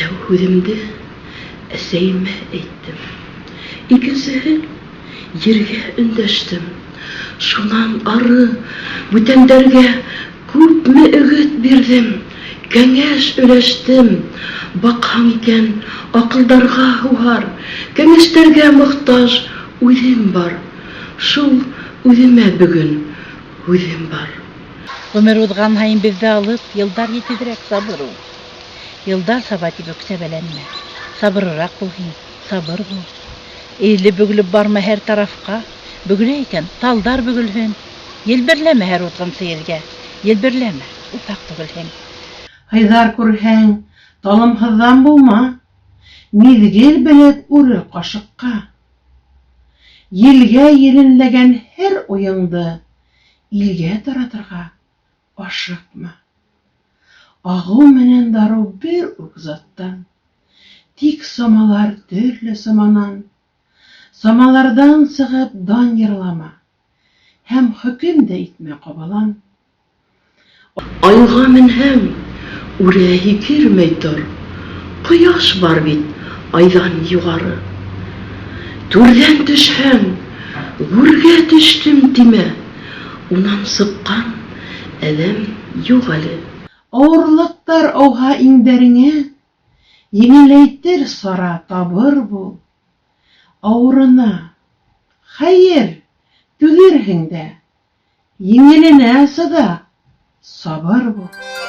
Тәү һүҙемде әсәйемә әйттем. Икенсеһен ергә өндәштем. Шунан ары бүтәндәргә күпме өгөт бирдем, кәңәш өләштем. Баҡһаң икән, аҡылдарға һуһар, кәңәштәргә мохтаж үҙем бар. Шул үҙемә бөгөн һүҙем бар. Ғүмер уҙған һайын беҙҙе алып, йылдар етеҙерәк сабыр ул. Йылдар саба тип үксәбәләнмә. Сабырыраҡ бул һин, сабыр бул. Эйелеп-бөгөлөп барма һәр тарафҡа. Бөгөлә икән, талдар бөгөлһөн. Елберләмә һәр уҙғынсы елгә. Елберләмә, уҫаҡ түгелһең. Һыйҙар күрһәң, талымһыҙҙан булма. Миҙгел белеп үрер ҡашыҡҡа. Елгә еленләгән һәр уйыңды илгә таратырға ашыҡма. Ағыу менән дарыу бер үк заттан. Тик самалар төрлө саманан. Самалардан сығып дан йырлама. Һәм хөкөм дә итмә ҡабалан. Айға менһәң, үрә һикермәй тор. Ҡояш бар бит айҙан юғары. Түрҙән төшһәң, гүргә төштөм тимә. Унан сыҡҡан әҙәм юҡ әле. Ауырлыҡтар ауһа иңдәреңә, еңеләйтер сара табыр бул. Ауырына, хәйер, түҙерһең дә, еңеленә сыҙа, сабыр бул.